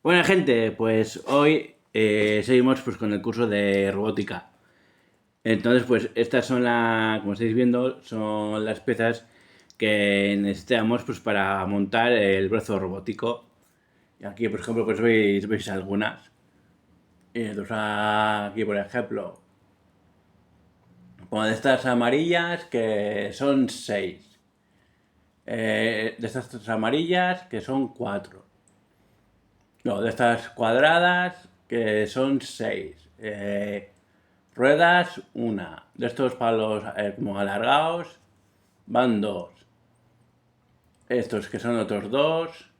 Bueno, gente, pues hoy seguimos pues, con el curso de robótica. Entonces, pues estas son como estáis viendo, son las piezas que necesitamos pues, para montar el brazo robótico. Y aquí, por ejemplo, pues veis algunas. Aquí, por ejemplo, como de estas amarillas que son 6. De estas amarillas que son 4. No, de estas cuadradas que son 6. Ruedas, una. De estos palos como alargados, van dos. Estos que son otros dos.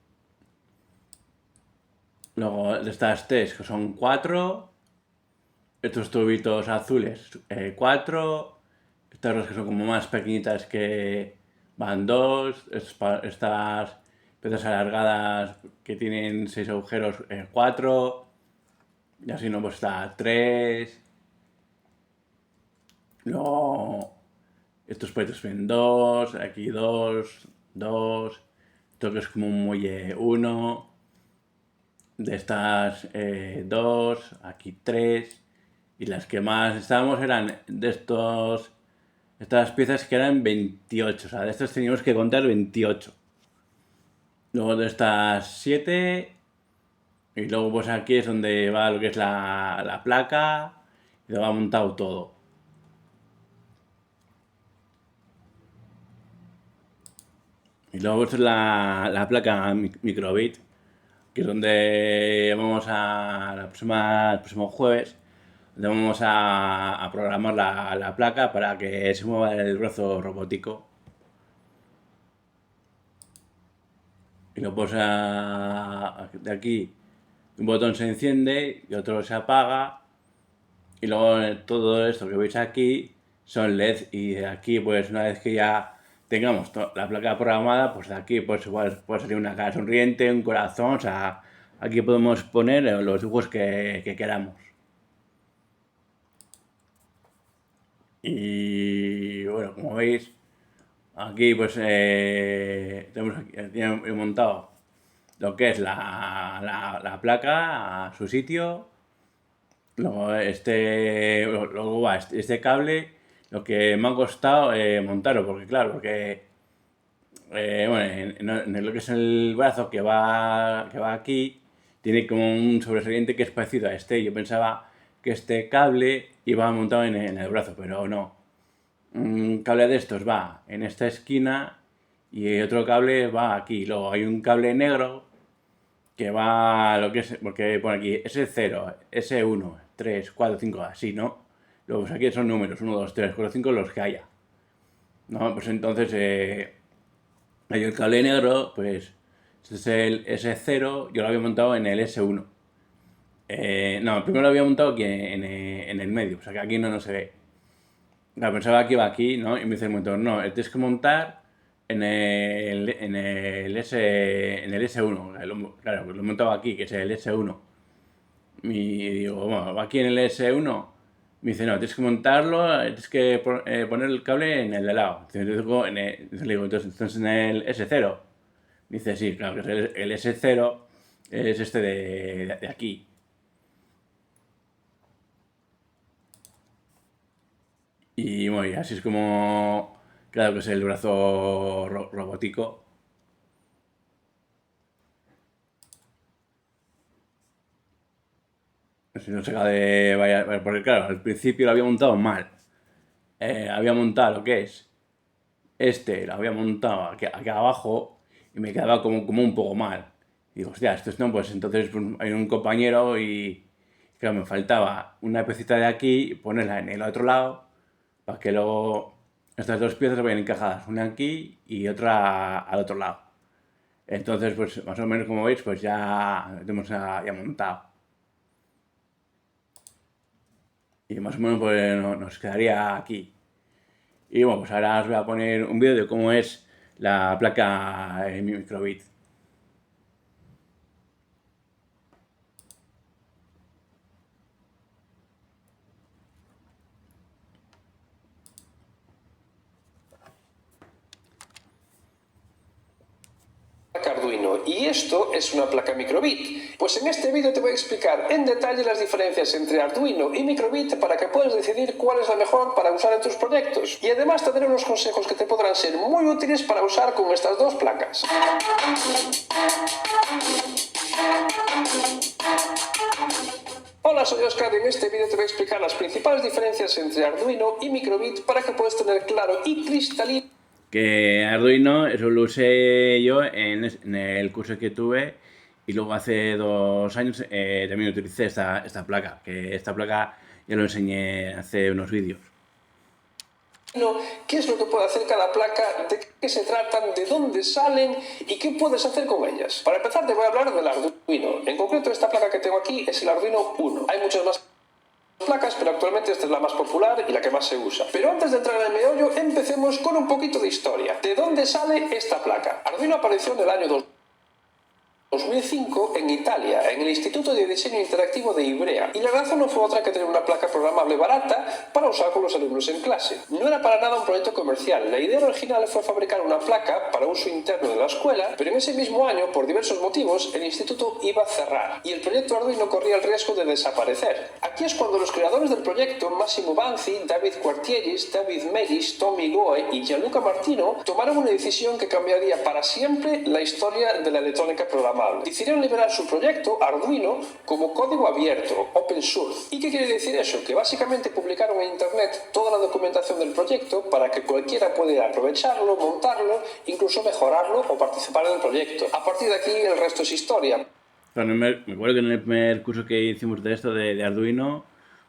Luego de estas tres que son cuatro. Estos tubitos azules, cuatro. Estas dos que son como más pequeñitas que van dos. Estas piezas alargadas que tienen seis agujeros, cuatro. Y así no, pues está tres. Luego estos palitos ven dos, aquí dos, dos. Esto que es como un muelle uno. De estas dos, aquí tres. Y las que más estábamos eran de estas piezas que eran 28. O sea, de estas teníamos que contar 28. Luego de estas 7. Y luego pues aquí es donde va lo que es la placa. Y lo va montado todo. Y luego esto es la placa microbit, que es donde vamos el próximo jueves, donde vamos a programar la placa para que se mueva el brazo robótico. Y luego pues de aquí un botón se enciende y otro se apaga. Y luego todo esto que veis aquí son LED, y de aquí pues una vez que ya tengamos la placa programada, pues de aquí pues igual puede salir una cara sonriente, un corazón. O sea, aquí podemos poner los dibujos que queramos. Y bueno, como veis, aquí pues tenemos aquí he montado lo que es la placa a su sitio. Luego luego va este cable, lo que me ha costado montarlo, porque claro, bueno, en lo que es el brazo que va aquí, tiene como un sobresaliente que es parecido a este. Yo pensaba que este cable iba montado en el brazo, pero no. Un cable de estos va en esta esquina y otro cable va aquí. Luego hay un cable negro que va a lo que es, porque pone aquí S0, S1, 3, 4, 5, así, ¿no? Luego pues aquí son números, 1, 2, 3, 4, 5, los que haya. ¿No? Pues entonces hay el cable negro, pues este es el S0, yo lo había montado en el S1. No, primero lo había montado aquí en el medio, o sea que aquí no se ve. Claro, pensaba que iba aquí, ¿no? Y me dice el motor, no, tienes que montar en el S1. Claro, lo he montado aquí, que es el S1. Y digo, bueno, aquí en el S1. Me dice, no, tienes que montarlo, tienes que poner el cable en el de lado. Entonces le digo, entonces en el S0. Dice, sí, claro, que es el S0 es este de aquí. Y bueno, y así es como, claro, que es el brazo robótico. Si no se acaba de porque claro, al principio lo había montado mal. Había montado lo que es lo había montado aquí abajo y me quedaba como un poco mal. Y digo, hostia, esto es no, pues entonces pues, hay un compañero y claro, me faltaba una piecita de aquí y ponerla en el otro lado para que luego estas dos piezas vayan encajadas, una aquí y otra al otro lado. Entonces, pues más o menos como veis, pues ya tenemos ya montado. Y más o menos pues nos quedaría aquí. Y bueno, pues ahora os voy a poner un vídeo de cómo es la placa microbit. Arduino Arduino y esto es una placa microbit. Pues en este vídeo te voy a explicar en detalle las diferencias entre Arduino y microbit para que puedas decidir cuál es la mejor para usar en tus proyectos. Y además te daré unos consejos que te podrán ser muy útiles para usar con estas dos placas. Hola, soy Oscar y en este vídeo te voy a explicar las principales diferencias entre Arduino y microbit para que puedas tener claro y cristalino. Que Arduino, eso lo usé yo en el curso que tuve y luego hace 2 años también utilicé esta placa, que esta placa ya lo enseñé hace unos vídeos. ¿Qué es lo que puede hacer cada placa? ¿De qué se tratan? ¿De dónde salen? ¿Y qué puedes hacer con ellas? Para empezar te voy a hablar del Arduino. En concreto esta placa que tengo aquí es el Arduino Uno. Hay muchas más placas, pero actualmente esta es la más popular y la que más se usa. Pero antes de entrar en el meollo, empecemos con un poquito de historia. ¿De dónde sale esta placa? Arduino apareció en el año 2005 en Italia, en el Instituto de Diseño Interactivo de Ivrea, y la razón no fue otra que tener una placa programable barata para usar con los alumnos en clase. No era para nada un proyecto comercial, la idea original fue fabricar una placa para uso interno de la escuela, pero en ese mismo año, por diversos motivos, el instituto iba a cerrar, y el proyecto Arduino corría el riesgo de desaparecer. Aquí es cuando los creadores del proyecto, Massimo Banzi, David Quartieris, David Megis, Tommy Goe y Gianluca Martino, tomaron una decisión que cambiaría para siempre la historia de la electrónica programable. Decidieron liberar su proyecto, Arduino, como código abierto, open source. ¿Y qué quiere decir eso? Que básicamente publicaron en internet toda la documentación del proyecto para que cualquiera pudiera aprovecharlo, montarlo, incluso mejorarlo o participar en el proyecto. A partir de aquí el resto es historia. Bueno, me acuerdo que en el primer curso que hicimos de esto de Arduino,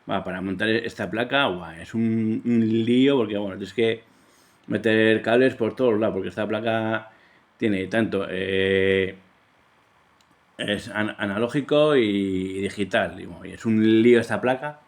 para montar esta placa, es un lío porque bueno, tienes que meter cables por todos lados porque esta placa tiene tanto es analógico y digital, y es un lío esta placa.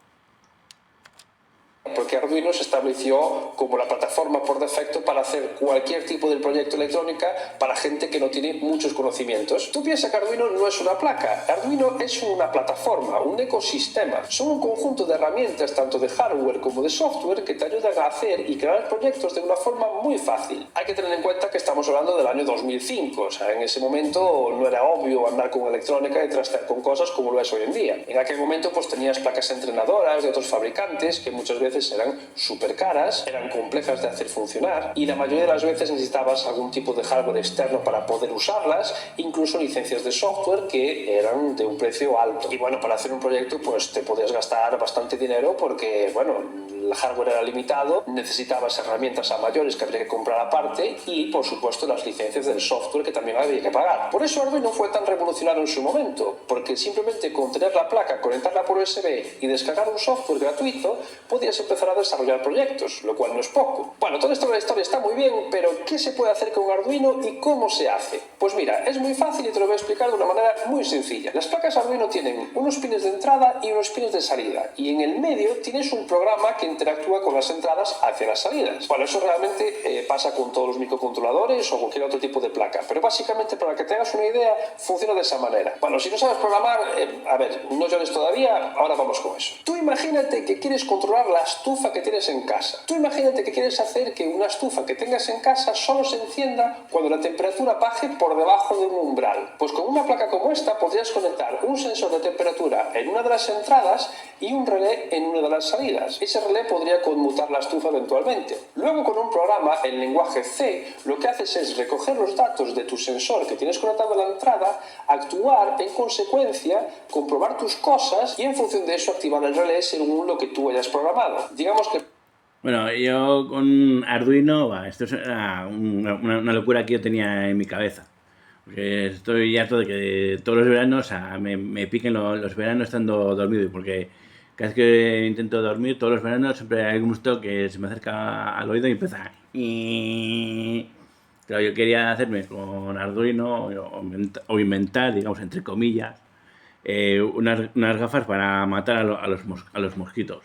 Porque Arduino se estableció como la plataforma por defecto para hacer cualquier tipo de proyecto electrónica para gente que no tiene muchos conocimientos. Tú piensas que Arduino no es una placa, Arduino es una plataforma, un ecosistema. Son un conjunto de herramientas, tanto de hardware como de software, que te ayudan a hacer y crear proyectos de una forma muy fácil. Hay que tener en cuenta que estamos hablando del año 2005, o sea, en ese momento no era obvio andar con electrónica y trastear con cosas como lo es hoy en día. En aquel momento pues tenías placas entrenadoras de otros fabricantes que muchas veces eran súper caras, eran complejas de hacer funcionar y la mayoría de las veces necesitabas algún tipo de hardware externo para poder usarlas, incluso licencias de software que eran de un precio alto. Y bueno, para hacer un proyecto pues te podías gastar bastante dinero porque, bueno, el hardware era limitado, necesitabas herramientas a mayores que habría que comprar aparte y, por supuesto, las licencias del software que también había que pagar. Por eso Arduino fue tan revolucionario en su momento, porque simplemente con tener la placa, conectarla por USB y descargar un software gratuito, podías empezar a desarrollar proyectos, lo cual no es poco. Bueno, toda esta historia está muy bien, pero ¿qué se puede hacer con Arduino y cómo se hace? Pues mira, es muy fácil y te lo voy a explicar de una manera muy sencilla. Las placas Arduino tienen unos pines de entrada y unos pines de salida, y en el medio tienes un programa que interactúa con las entradas hacia las salidas. Bueno, eso realmente pasa con todos los microcontroladores o cualquier otro tipo de placa, pero básicamente para que tengas una idea funciona de esa manera. Bueno, si no sabes programar, a ver, no llores todavía, ahora vamos con eso. Tú imagínate que quieres controlar la estufa que tienes en casa. Tú imagínate que quieres hacer que una estufa que tengas en casa solo se encienda cuando la temperatura baje por debajo de un umbral. Pues con una placa como esta podrías conectar un sensor de temperatura en una de las entradas y un relé en una de las salidas. Ese relé podría conmutar la estufa eventualmente. Luego, con un programa en lenguaje C, lo que haces es recoger los datos de tu sensor que tienes conectado a la entrada, actuar en consecuencia, comprobar tus cosas y en función de eso activar el relé según lo que tú hayas programado. Digamos que... Bueno, yo con Arduino, esto es una locura que yo tenía en mi cabeza. Porque estoy harto de que todos los veranos me piquen los veranos estando dormido, porque cada vez que intento dormir, todos los veranos siempre hay un gusto que se me acerca al oído y empieza. Claro, yo quería hacerme con Arduino o inventar, digamos, entre comillas, unas gafas para matar a los mosquitos.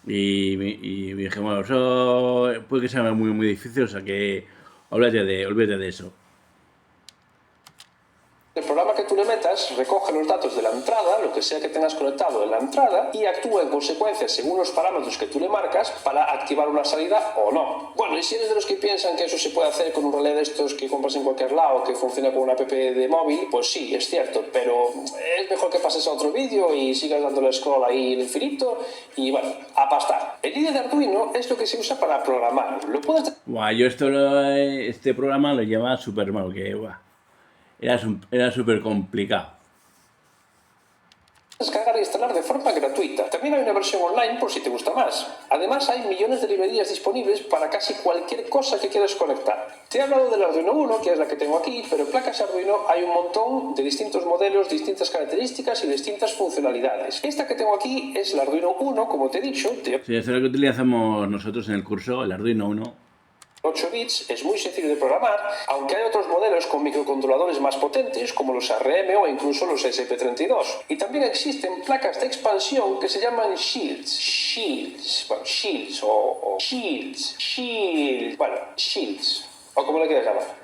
Y me dije, bueno, eso puede que sea muy, muy difícil, o sea que olvídate de eso. El programa programa que tú le metas recoge los datos de la entrada, lo que sea que tengas conectado en la entrada, y actúa en consecuencia según los parámetros que tú le marcas para activar una salida o no. Bueno, y si eres de los que piensan que eso se puede hacer con un relé de estos que compras en cualquier lado, que funciona con una app de móvil, pues sí, es cierto, pero es mejor que pases a otro vídeo y sigas dándole scroll ahí en infinito y bueno, a pastar. El IDE de Arduino es lo que se usa para programar. Lo puedes... Buah, yo este programa lo llevaba súper mal, que buah, era súper complicado. Descargar e instalar de forma gratuita. También hay una versión online por si te gusta más. Además hay millones de librerías disponibles para casi cualquier cosa que quieras conectar. Te he hablado del Arduino Uno, que es la que tengo aquí, pero en placas Arduino hay un montón de distintos modelos, distintas características y distintas funcionalidades. Esta que tengo aquí es el Arduino Uno, como te he dicho. Sí, eso es lo que utilizamos nosotros en el curso, el Arduino Uno. 8 bits, es muy sencillo de programar, aunque hay otros modelos con microcontroladores más potentes como los ARM o incluso los SP32. Y también existen placas de expansión que se llaman Shields, o como le quieras llamar.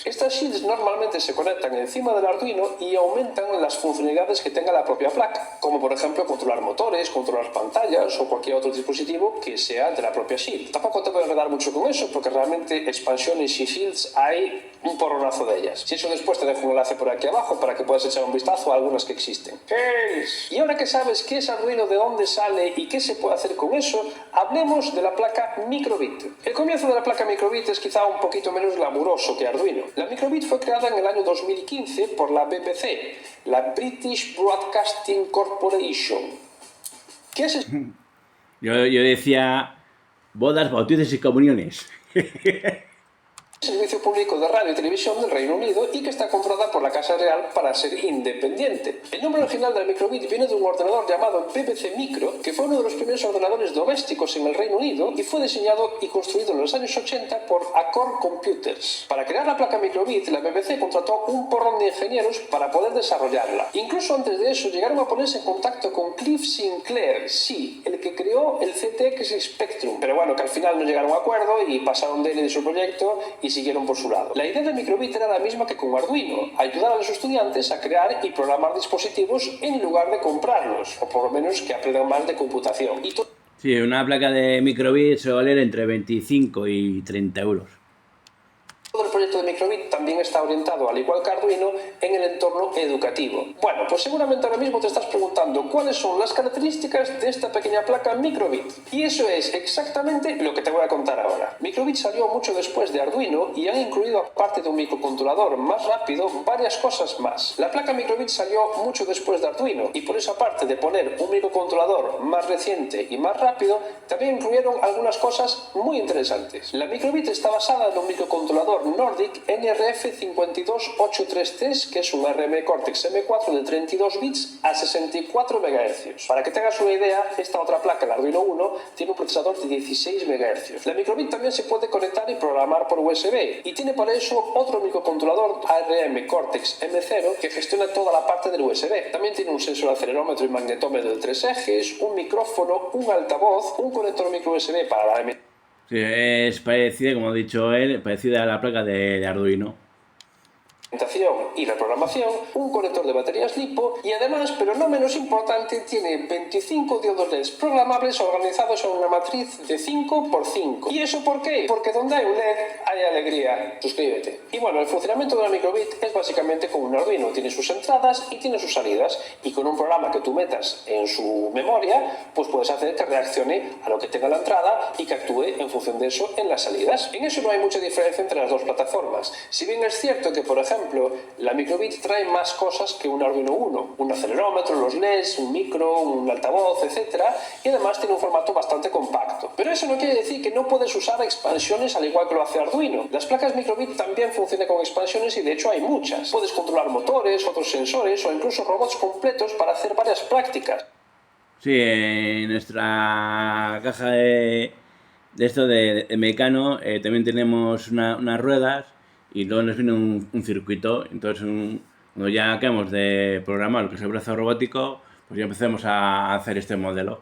Estas shields normalmente se conectan encima del Arduino y aumentan las funcionalidades que tenga la propia placa, como por ejemplo controlar motores, controlar pantallas o cualquier otro dispositivo que sea de la propia shield. Tampoco te voy a enredar mucho con eso porque realmente expansiones y shields hay un porronazo de ellas. Si eso después te dejo un enlace por aquí abajo para que puedas echar un vistazo a algunas que existen. Y ahora que sabes qué es Arduino, de dónde sale y qué se puede hacer con eso, hablemos de la placa Microbit. El comienzo de la placa Microbit es quizá un poquito menos glamuroso que Arduino. La Microbit fue creada en el año 2015 por la BBC, la British Broadcasting Corporation. ¿Qué es eso? Yo decía bodas, bautizos y comuniones. Servicio público de radio y televisión del Reino Unido y que está controlada por la Casa Real para ser independiente. El nombre original de la Microbit viene de un ordenador llamado BBC Micro, que fue uno de los primeros ordenadores domésticos en el Reino Unido y fue diseñado y construido en los años 80 por Accord Computers. Para crear la placa Microbit, la BBC contrató un porrón de ingenieros para poder desarrollarla. Incluso antes de eso llegaron a ponerse en contacto con Cliff Sinclair, sí, el que creó el ZX Spectrum. Pero bueno, que al final no llegaron a acuerdo y pasaron de él y de su proyecto y siguieron por su lado. La idea de Microbit era la misma que con Arduino, ayudar a los estudiantes a crear y programar dispositivos en lugar de comprarlos, o por lo menos que aprendan más de computación. Sí, una placa de Microbit suele valer entre 25 y 30 euros. Todo el proyecto de Microbit también está orientado, al igual que Arduino, en el entorno educativo. Bueno, pues seguramente ahora mismo te estás preguntando cuáles son las características de esta pequeña placa Microbit. Y eso es exactamente lo que te voy a contar ahora. Microbit salió mucho después de Arduino y han incluido, aparte de un microcontrolador más rápido, varias cosas más. La placa Microbit salió mucho después de Arduino y por eso, aparte de poner un microcontrolador más reciente y más rápido, también incluyeron algunas cosas muy interesantes. La Microbit está basada en un microcontrolador Nordic NRF52833, que es un ARM Cortex M4 de 32 bits a 64 MHz. Para que tengas una idea, esta otra placa, el Arduino Uno, tiene un procesador de 16 MHz. La Microbit también se puede conectar y programar por USB y tiene para eso otro microcontrolador ARM Cortex M0 que gestiona toda la parte del USB. También tiene un sensor de acelerómetro y magnetómetro de 3 ejes, un micrófono, un altavoz, un conector micro USB para la Sí, es parecida, como ha dicho él, parecida a la placa de Arduino. Y la programación, un conector de baterías LiPo y además, pero no menos importante, tiene 25 diodos LED programables organizados en una matriz de 5×5. ¿Y eso por qué? Porque donde hay un LED hay alegría. Suscríbete. Y bueno, el funcionamiento de la Microbit es básicamente como un Arduino. Tiene sus entradas y tiene sus salidas. Y con un programa que tú metas en su memoria, pues puedes hacer que reaccione a lo que tenga la entrada y que actúe en función de eso en las salidas. En eso no hay mucha diferencia entre las dos plataformas. Si bien es cierto que, por ejemplo, la Microbit trae más cosas que un Arduino Uno, un acelerómetro, los LEDs, un micro, un altavoz, etc. Y además tiene un formato bastante compacto. Pero eso no quiere decir que no puedes usar expansiones al igual que lo hace Arduino. Las placas Microbit también funcionan con expansiones y de hecho hay muchas. Puedes controlar motores, otros sensores o incluso robots completos para hacer varias prácticas. Sí, en nuestra caja de esto de Mecano también tenemos unas ruedas y luego nos viene un circuito. Entonces, cuando ya acabamos de programar lo que es el brazo robótico, pues ya empecemos a hacer este modelo.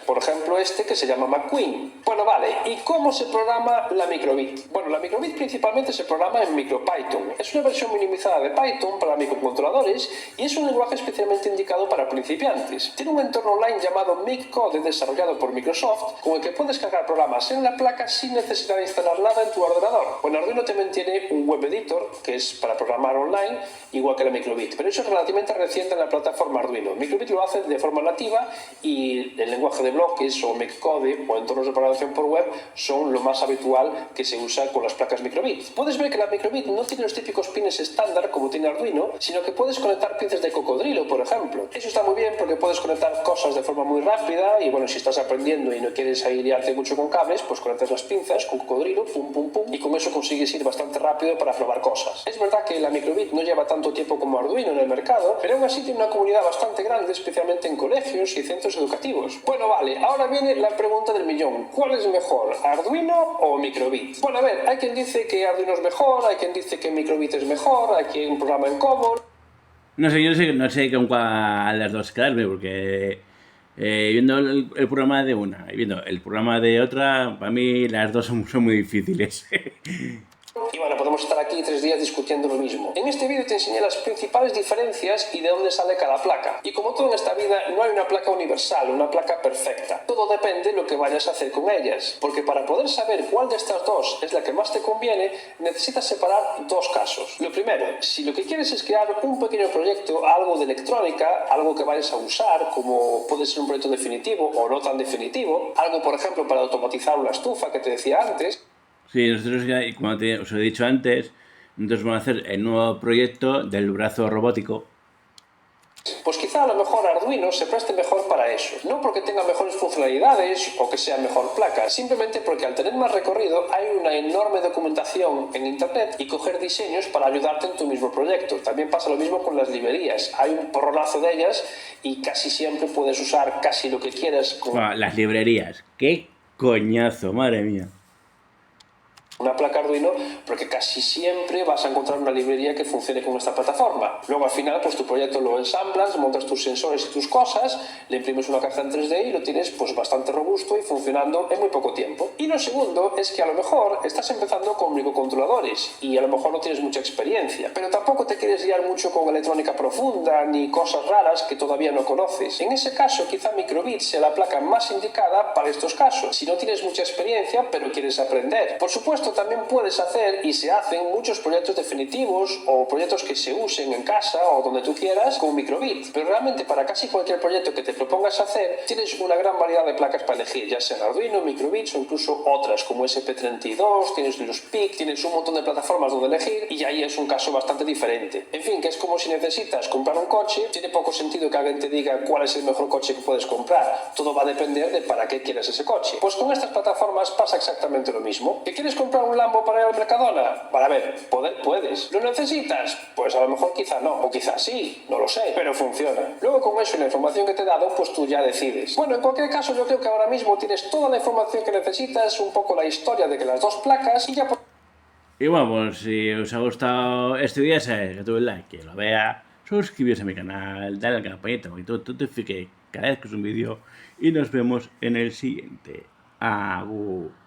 Por ejemplo, ejemplo este que se llama McQueen. Bueno, vale, ¿y cómo se programa la microbit? Bueno, la microbit principalmente se programa en MicroPython. Es una versión minimizada de Python para microcontroladores y es un lenguaje especialmente indicado para principiantes. Tiene un entorno online llamado MicCode desarrollado por Microsoft, con el que puedes cargar programas en la placa sin necesidad de instalar nada en tu ordenador. Bueno, Arduino también tiene un web editor, que es para programar online, igual que la microbit, pero eso es relativamente reciente en la plataforma Arduino. Microbit lo hace de forma nativa y el lenguaje de bloques o MicCode o entornos de programación por web son lo más habitual que se usa con las placas microbit. Puedes ver que la microbit no tiene los típicos pines estándar como tiene Arduino, sino que puedes conectar piezas de cocodrilo, por ejemplo. Eso está muy bien porque puedes conectar cosas de forma muy rápida y bueno, si estás aprendiendo y no quieres ahí liarte mucho con cables, pues conectas las pinzas con cocodrilo, pum pum pum, y con eso consigues ir bastante rápido para probar cosas. Es verdad que la microbit no lleva tanto tiempo como Arduino en el mercado, pero aún así tiene una comunidad bastante grande, especialmente en colegios y centros educativos. Bueno, vale, ahora viene la pregunta del millón. ¿Cuál es mejor, Arduino o microbit? Bueno, a ver, hay quien dice que Arduino es mejor, hay quien dice que microbit es mejor, hay quien programa en COBOL. No sé, yo no sé con cuál de las dos quedarme, porque viendo el programa de una y viendo el programa de otra, para mí las dos son muy difíciles. Y bueno, podemos estar aquí 3 días discutiendo lo mismo. En este vídeo te enseñé las principales diferencias y de dónde sale cada placa. Y como todo en esta vida, no hay una placa universal, una placa perfecta. Todo depende de lo que vayas a hacer con ellas. Porque para poder saber cuál de estas dos es la que más te conviene, necesitas separar dos casos. Lo primero, si lo que quieres es crear un pequeño proyecto, algo de electrónica, algo que vayas a usar, como puede ser un proyecto definitivo o no tan definitivo, algo por ejemplo para automatizar una estufa que te decía antes. Sí, nosotros, como os he dicho antes, nosotros vamos a hacer el nuevo proyecto del brazo robótico. Pues quizá a lo mejor Arduino se preste mejor para eso. No porque tenga mejores funcionalidades o que sea mejor placa, simplemente porque al tener más recorrido hay una enorme documentación en internet y coger diseños para ayudarte en tu mismo proyecto. También pasa lo mismo con las librerías. Hay un porronazo de ellas y casi siempre puedes usar casi lo que quieras. Bueno, las librerías. ¡Qué coñazo! Madre mía. Una placa Arduino, porque casi siempre vas a encontrar una librería que funcione con esta plataforma. Luego al final pues tu proyecto lo ensamblas, montas tus sensores y tus cosas, le imprimes una caja en 3D y lo tienes pues bastante robusto y funcionando en muy poco tiempo. Y lo segundo es que a lo mejor estás empezando con microcontroladores y a lo mejor no tienes mucha experiencia, pero tampoco te quieres guiar mucho con electrónica profunda ni cosas raras que todavía no conoces. En ese caso quizá microbit sea la placa más indicada para estos casos, si no tienes mucha experiencia pero quieres aprender. Por supuesto también puedes hacer y se hacen muchos proyectos definitivos o proyectos que se usen en casa o donde tú quieras con microbit, pero realmente para casi cualquier proyecto que te propongas hacer tienes una gran variedad de placas para elegir, ya sean Arduino, microbit o incluso otras como SP32, tienes los PIC, tienes un montón de plataformas donde elegir y ahí es un caso bastante diferente. En fin, que es como si necesitas comprar un coche, tiene poco sentido que alguien te diga cuál es el mejor coche que puedes comprar, todo va a depender de para qué quieres ese coche. Pues con estas plataformas pasa exactamente lo mismo. ¿Que quieres comprar un Lambo para ir al Mercadona? Para ver, puedes. ¿Lo necesitas? Pues a lo mejor quizá no, o quizá sí, no lo sé, pero funciona. Luego con eso y la información que te he dado, pues tú ya decides. Bueno, en cualquier caso yo creo que ahora mismo tienes toda la información que necesitas, un poco la historia de que las dos placas y ya... Y bueno, pues si os ha gustado este vídeo, sabéis que tuve el like, que lo vea, suscribiros a mi canal, dale al campanita, y todo te notifique cada vez que es un vídeo y nos vemos en el siguiente. Agur.